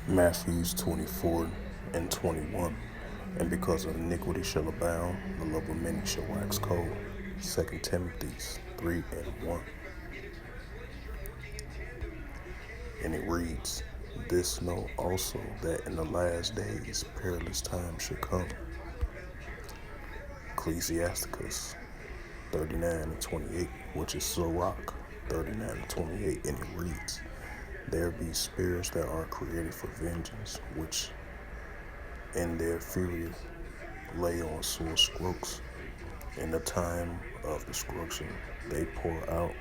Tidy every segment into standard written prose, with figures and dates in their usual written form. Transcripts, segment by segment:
Matthews 24 and 21. And because of iniquity shall abound, the love of many shall wax cold. 2 Timothy 3 and 1. And it reads, This know also that in the last days perilous times should come. Ecclesiasticus 39 and 28, which is Sirach 39 and 28, and it reads, There be spirits that are created for vengeance, which in their fury lay on sore strokes. In the time of destruction they pour out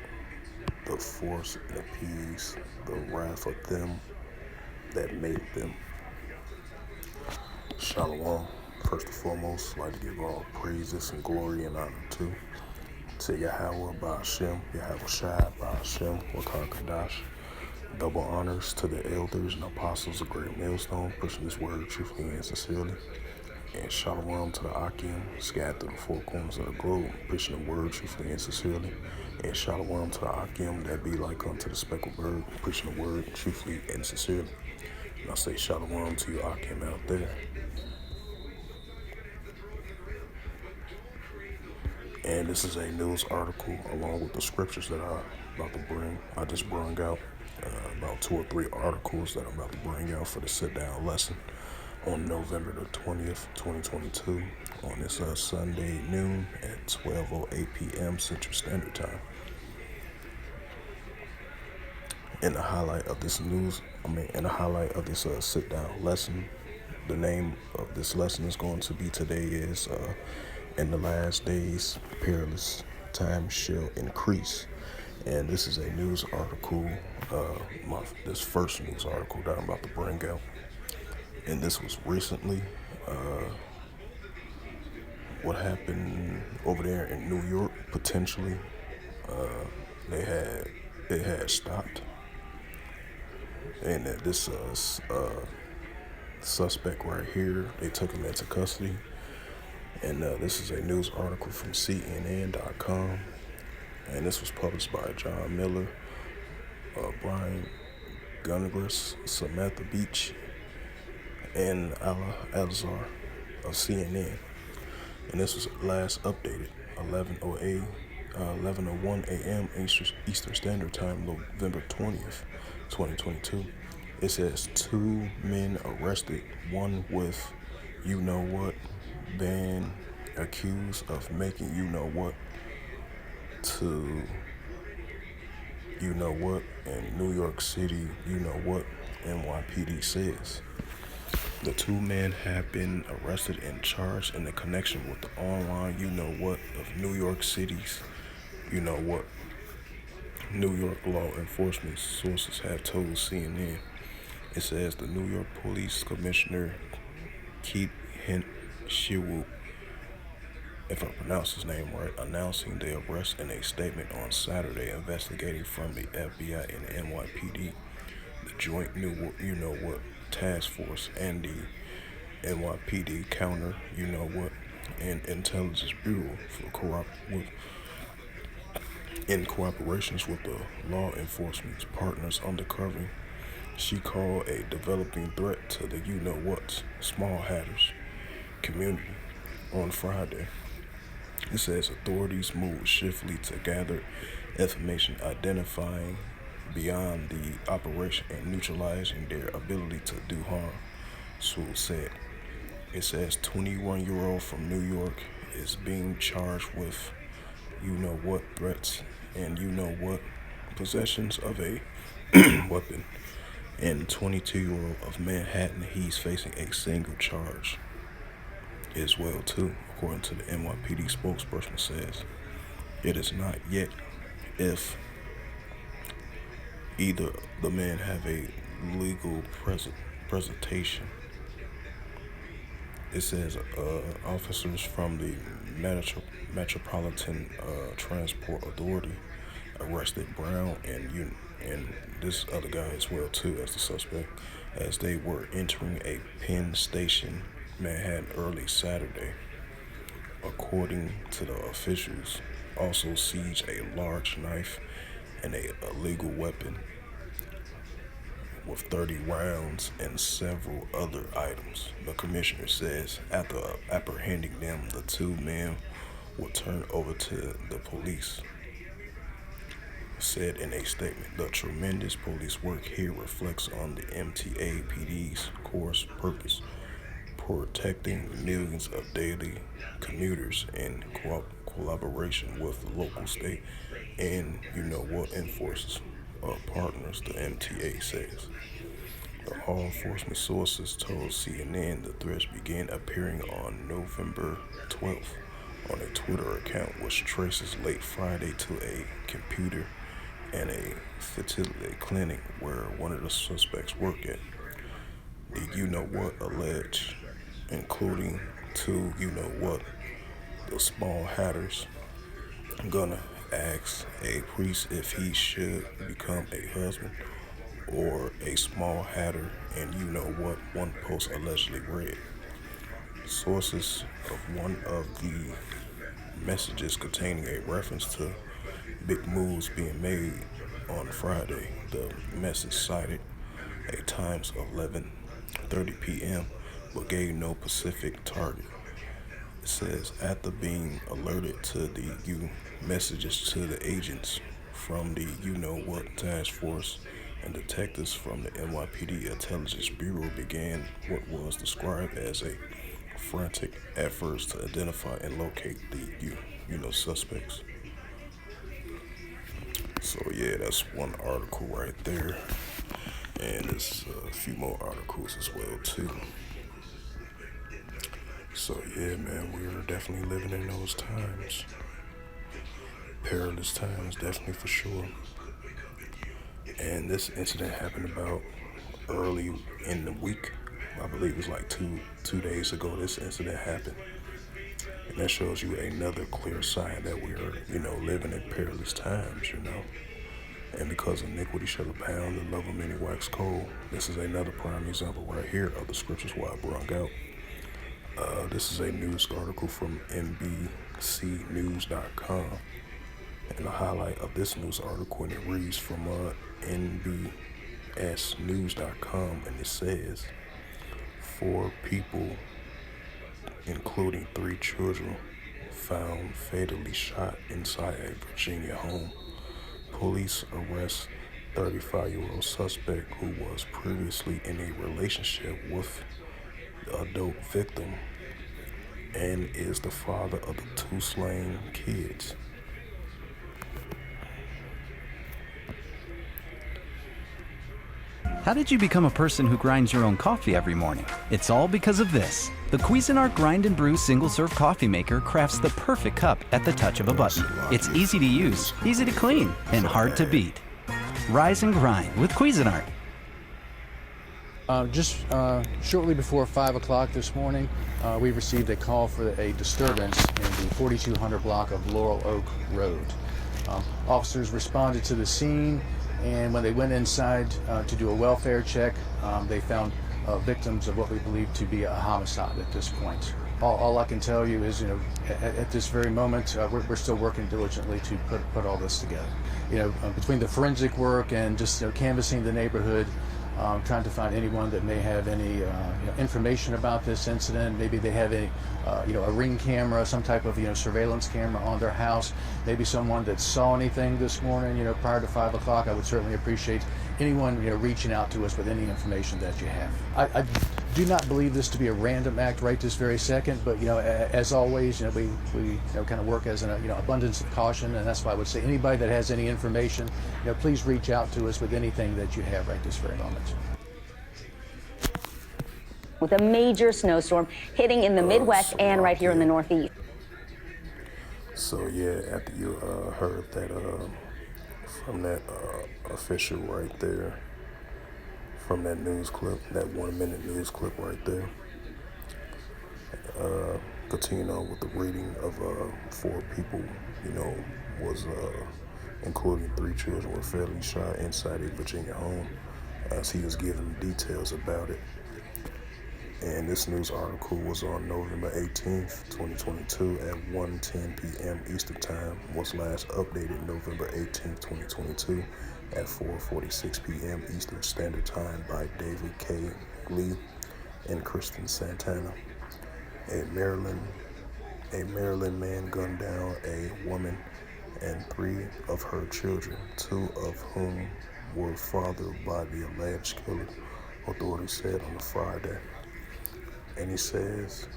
the force and appease the wrath of them that made them. Shalom. First and foremost, I'd like to give all praises and glory and honor to Yahweh Ba'ashem, Yahweh Shai Ba'ashem, Wakar Kadash. Double honors to the elders and apostles of Great Millstone, pushing this word truthfully and sincerely. And shalom to the Akim, scattered through the four corners of the globe, pushing the word truthfully and sincerely. And shalom to the Akim that be like unto the speckled bird, pushing the word truthfully and sincerely. And I say shalom to you Akim out there. And this is a news article along with the scriptures that I'm about to bring. I just brought out about 2 or 3 articles that I'm about to bring out for the sit-down lesson on November the 20th, 2022, on this Sunday noon at 12:08 p.m. Central Standard Time. In the highlight of this sit-down lesson, the name of this lesson is going to be today is In the Last Days, Perilous Times Shall Increase. And this is a news article, this first news article that I'm about to bring out. And this was recently what happened over there in New York. Potentially, they had stopped, and this suspect right here, they took him into custody. And this is a news article from CNN.com, and this was published by John Miller, Brian Gunnergris, Samantha Beach, and Ala Alzar of CNN. And this was last updated 11:01 a.m. Eastern Standard Time, November 20th, 2022. It says 2 men arrested, one with you-know-what ban, accused of making you-know-what to you-know-what in New York City, you-know-what NYPD says. The 2 men have been arrested and charged in the connection with the online you-know-what of New York City's you-know-what. New York law enforcement sources have told CNN. It says the New York Police Commissioner Keith Shiwu, if I pronounce his name right, announcing the arrest in a statement on Saturday, investigating from the FBI and the NYPD, the Joint You-Know-What Task Force, and the NYPD Counter You-Know-What and Intelligence Bureau in cooperations with the law enforcement partners undercovering. She called a developing threat to the you-know-what small hatters community on Friday. It says authorities moved swiftly to gather information identifying beyond the operation and neutralizing their ability to do harm, Sewell said. It says 21-year-old from New York is being charged with you-know-what threats and you-know-what possessions of a weapon. And 22-year-old of Manhattan, he's facing a single charge as well too, according to the NYPD spokesperson says. It is not yet if either the men have a legal presentation. It says officers from the Metropolitan Transport Authority arrested Brown and this other guy as well too as the suspect as they were entering a Penn Station, Manhattan early Saturday. According to the officials, also seized a large knife and a illegal weapon. with 30 rounds and several other items. The commissioner says after apprehending them, the two men were turned over to the police. Said in a statement, the tremendous police work here reflects on the MTAPD's core purpose, protecting millions of daily commuters in collaboration with local, state, and enforcers partners, the MTA says. The law enforcement sources told CNN the threats began appearing on November 12th on a Twitter account which traces late Friday to a computer and a fertility clinic where one of the suspects worked at. The alleged, including two the small hatters, gonna ask a priest if he should become a husband or a small hatter, and one post allegedly read. Sources of one of the messages containing a reference to big moves being made on Friday. The message cited a times of 11:30 p.m. but gave no specific target. It says after being alerted to the messages to the agents from the task force and detectives from the NYPD Intelligence Bureau began what was described as a frantic efforts to identify and locate the suspects. So yeah, that's one article right there, and there's a few more articles as well too. So yeah, man, we're definitely living in those times. Perilous times, definitely for sure. And this incident happened about early in the week. I believe it was like two days ago this incident happened. And that shows you another clear sign that we are, living in perilous times. And because iniquity shall abound, the love of many wax cold. This is another prime example right here of the scriptures why I brought out. This is a news article from NBCnews.com. And the highlight of this news article, and it reads from NBSnews.com, and it says, 4 people, including 3 children, found fatally shot inside a Virginia home. Police arrest 35-year-old suspect who was previously in a relationship with the adult victim and is the father of the 2 slain kids. How did you become a person who grinds your own coffee every morning? It's all because of this. The Cuisinart Grind and Brew single-serve coffee maker crafts the perfect cup at the touch of a button. It's easy to use, easy to clean, and hard to beat. Rise and grind with Cuisinart. Just shortly before 5 o'clock this morning, we received a call for a disturbance in the 4200 block of Laurel Oak Road. Officers responded to the scene, and when they went inside to do a welfare check, they found victims of what we believe to be a homicide at this point. All I can tell you is, at this very moment, we're still working diligently to put all this together. Between the forensic work and just canvassing the neighborhood, trying to find anyone that may have any information about this incident. Maybe they have any, a ring camera, some type of surveillance camera on their house. Maybe someone that saw anything this morning, prior to 5 o'clock. I would certainly appreciate anyone reaching out to us with any information that you have. I do not believe this to be a random act right this very second, but as always, we kind of work as an abundance of caution, and that's why I would say anybody that has any information, please reach out to us with anything that you have right this very moment. With a major snowstorm hitting in the Midwest and right here in the Northeast. So yeah, after you heard that from that official right there, from that news clip, that 1-minute news clip right there, continue on with the reading of 4 people, was including 3 children were fatally shot inside a Virginia home, as he was giving details about it. And this news article was on November 18th, 2022 at 1:10 p.m. Eastern Time, was last updated November 18th, 2022 at 4:46 p.m. Eastern Standard Time by David K. Lee and Kristen Santana. A Maryland man gunned down a woman and 3 of her children, 2 of whom were fathered by the alleged killer, authorities said on Friday. And he says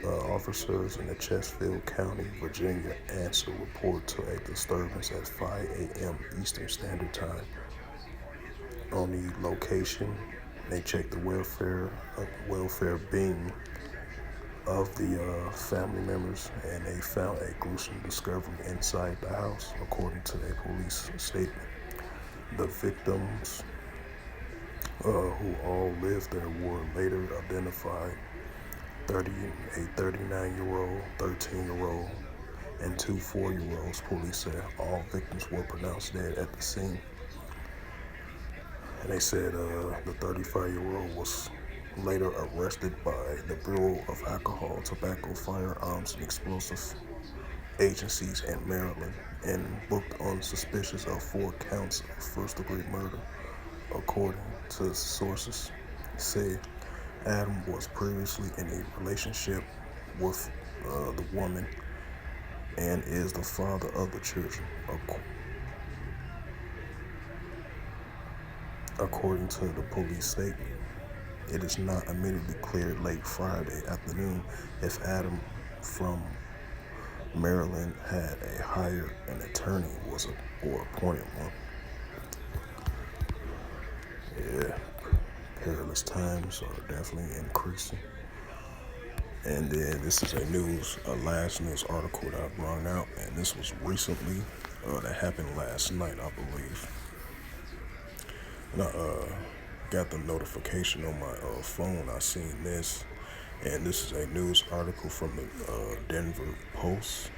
officers in the Chesterfield County, Virginia, answered report to a disturbance at 5 a.m. Eastern Standard Time. On the location, they checked the welfare being of the family members, and they found a gruesome discovery inside the house, according to a police statement. The victims, who all lived there, were later identified: a 39-year-old, 13-year-old, and 2 4-year-olds. Police said all victims were pronounced dead at the scene. And they said the 35-year-old was later arrested by the Bureau of Alcohol, Tobacco, Firearms, and Explosive Agencies in Maryland and booked on suspicion of 4 counts of first-degree murder, according to sources. Said Adam was previously in a relationship with the woman and is the father of the children, according to the police statement. It is not immediately clear late Friday afternoon if Adam from Maryland had hired an attorney or appointed one. Yeah, perilous times are definitely increasing. And then this is a last news article that I brought out, and this was recently, that happened last night, I believe. And I got the notification on my phone. I seen this, and this is a news article from the Denver Post.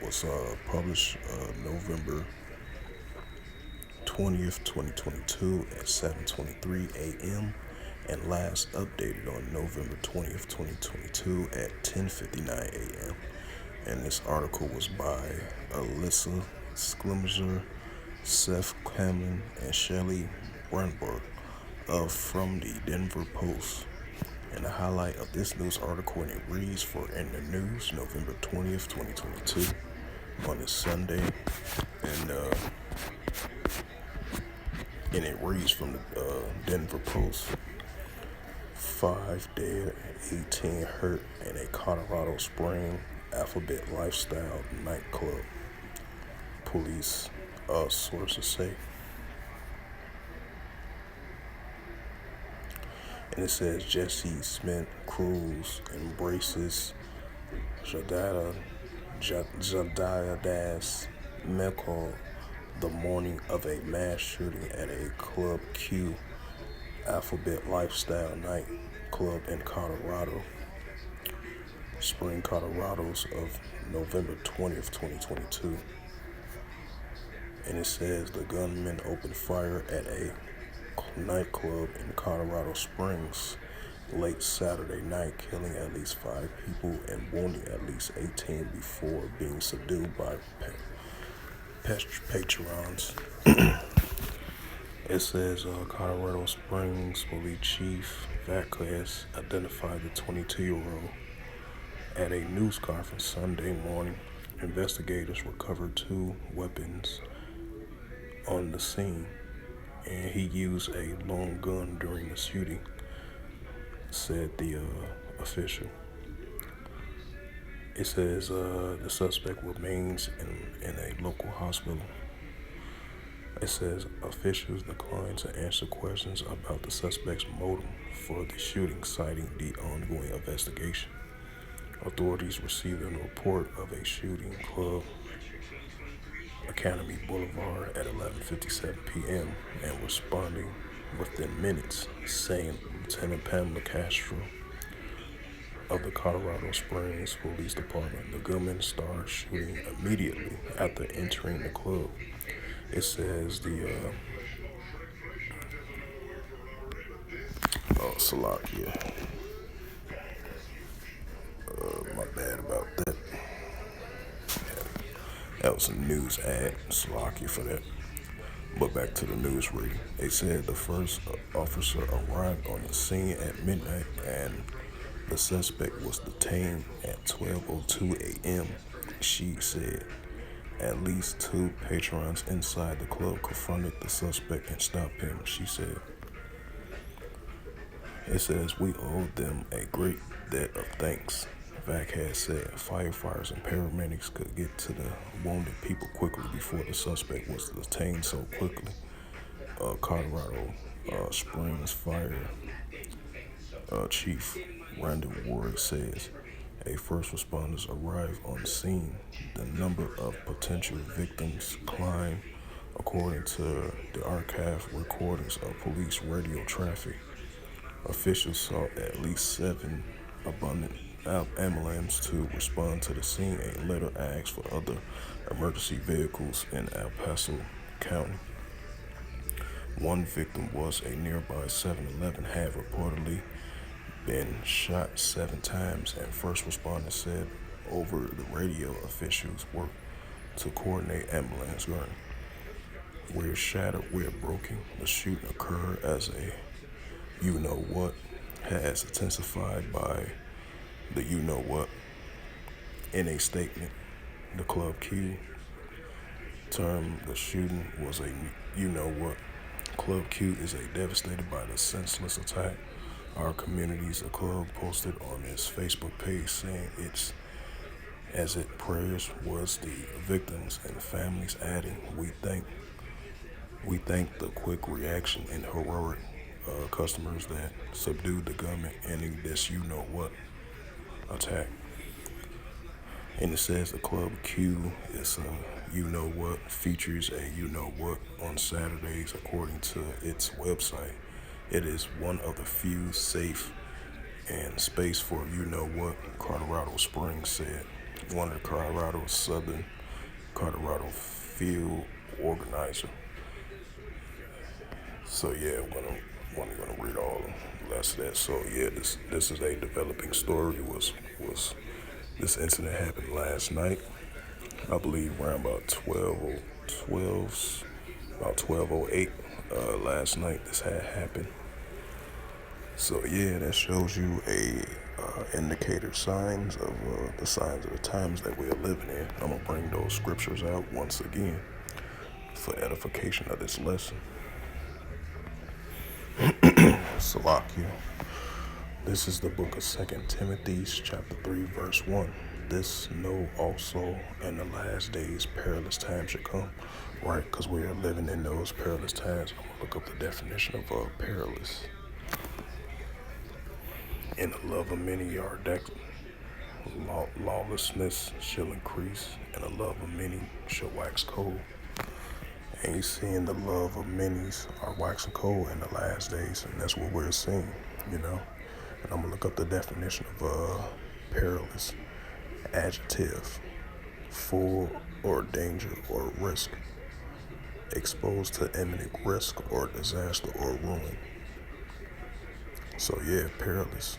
Was published November 20th, 2022 at 7:23 a.m. and last updated on November 20th, 2022 at 10:59 a.m. And this article was by Alyssa Sklimzer, Seth Cameron, and Shelley Brandberg from the Denver Post. And the highlight of this news article, and it reads for In the News, November 20th, 2022, on this Sunday. And it reads from the Denver Post: 5 dead, 18 hurt in a Colorado Spring Alphabet Lifestyle nightclub, police sources say. And it says Jesse Smith Cruz embraces Jadiah Das Mekal the morning of a mass shooting at a Club Q Alphabet Lifestyle nightclub in Colorado Spring, Colorado's of November 20th, 2022. And it says the gunman opened fire at a nightclub in Colorado Springs late Saturday night, killing at least 5 people and wounding at least 18 before being subdued by patrons. It says Colorado Springs Police Chief Vasquez identified the 22-year-old at a news conference Sunday morning. Investigators recovered 2 weapons on the scene, and he used a long gun during the shooting, said the official. It says the suspect remains in a local hospital. It says officials declined to answer questions about the suspect's motive for the shooting, citing the ongoing investigation. Authorities received a report of a shooting Club Academy Boulevard at 11:57 p.m. and responding within minutes, saying Lieutenant Pamela Castro of the Colorado Springs Police Department. The gunman started shooting immediately after entering the club. It says the Salakia. My bad about that. That was a news ad. Salakia for that. But back to the news reading. They said the first officer arrived on the scene at midnight and the suspect was detained at 12:02 a.m. She said at least two patrons inside the club confronted the suspect and stopped him. She said, it says, we owe them a great debt of thanks. Vac had said firefighters and paramedics could get to the wounded people quickly before the suspect was detained so quickly. Colorado Springs Fire Chief Randall Ward says a first responders arrived on scene. The number of potential victims climbed according to the archive recordings of police radio traffic. Officials saw at least 7 abundant ambulances to respond to the scene. A letter asked for other emergency vehicles in El Paso County. One victim was a nearby 7-Eleven had reportedly been shot 7 times, and first responders said over the radio officials worked to coordinate ambulance running. We're shattered, we're broken. The shooting occurred as a you-know-what has intensified by the you-know-what. In a statement, the Club Q termed the shooting was a you-know-what. Club Q is devastated by the senseless attack. Our communities, the club posted on its Facebook page saying it's as it prayers was the victims and families, adding, we thank the quick reaction and heroic customers that subdued the government ending this you-know-what attack. And it says the Club Q is a you-know-what, features a you-know-what on Saturdays according to its website. It is one of the few safe and space for you-know-what, Colorado Springs said. One of the Southern Colorado field organizer. So yeah, I'm gonna read all the rest of that. So yeah, this is a developing story. Was this incident happened last night? I believe around about 12:08 last night. This had happened. So yeah, that shows you a indicator signs of the signs of the times that we are living in. I'm gonna bring those scriptures out once again for edification of this lesson. Salakia. This is the book of 2 Timothy, chapter 3, verse 1. This know also in the last days perilous times should come. Right, because we are living in those perilous times. I'm going to look up the definition of perilous. In the love of many are lawlessness shall increase, and the love of many shall wax cold. And you seeing the love of many are waxing cold in the last days, and that's what we're seeing, you know. And I'm gonna look up the definition of perilous. Adjective, full or danger or risk, exposed to imminent risk or disaster or ruin. So yeah, perilous.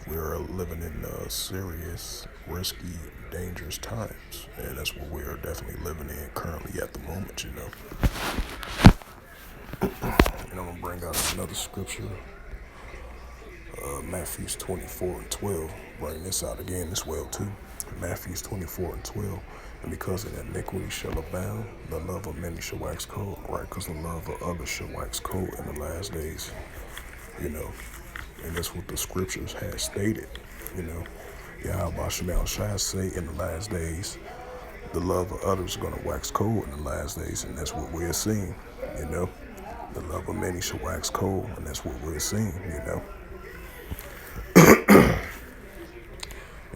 We are living in serious, risky, dangerous times, and that's what we are definitely living in currently at the moment, you know. And I'm gonna bring out another scripture, Matthew 24:12. Bring this out again as well too. Matthew 24:12. And because of iniquity shall abound, the love of many shall wax cold. Right, because the love of others shall wax cold in the last days, you know. And that's what the scriptures have stated, you know. Yahweh Shemel Shai say in the last days, the love of others is going to wax cold in the last days, and that's what we're seeing, you know. The love of many shall wax cold, and that's what we're seeing, you know.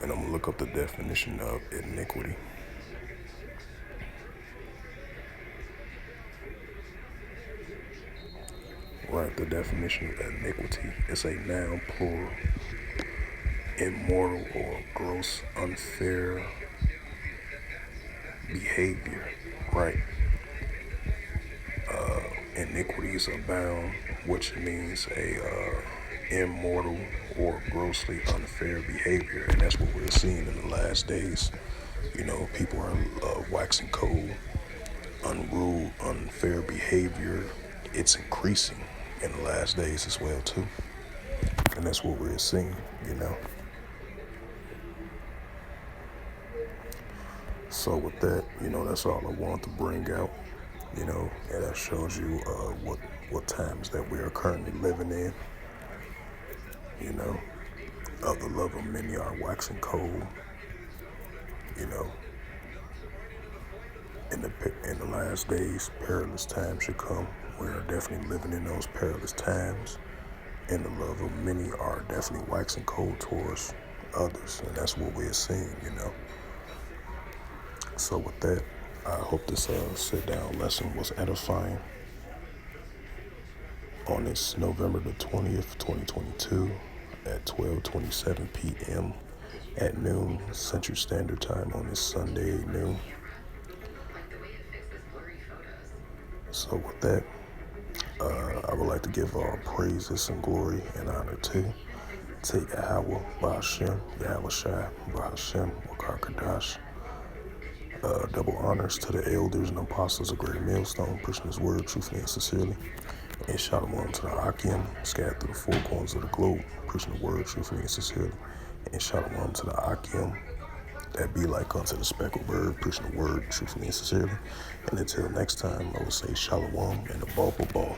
And I'm going to look up the definition of iniquity. Right, the definition of iniquity is a noun plural, immoral or gross, unfair behavior. Right. Iniquities abound, which means a immoral or grossly unfair behavior, and that's what we're seeing in the last days. You know, people are waxing cold unfair behavior, it's increasing in the last days as well too. And that's what we're seeing, you know. So with that, you know, that's all I wanted to bring out, you know, and that shows you what times that we are currently living in, you know. Of the love of many are waxing cold, you know. In the last days, perilous times should come. We are definitely living in those perilous times, and the love of many are definitely waxing cold towards others, and that's what we're seeing, you know. So with that, I hope this sit-down lesson was edifying on this November the 20th, 2022 at 12:27 p.m. at noon Central Standard Time on this Sunday noon. So with that, I would like to give all praises and glory and honor to Yahweh, Ba'ashem, Yahweh Shai, Ba'ashem, Wakar Kadash. Double honors to the elders and apostles of Great Millstone, pushing his word truthfully and sincerely. And shalom to the Akim, scattered through the four corners of the globe, pushing the word truthfully and sincerely. And shalom to the Akim, that be like unto the speckled bird, pushing the word truthfully and sincerely. And until next time, I will say shalom and a ball for ball.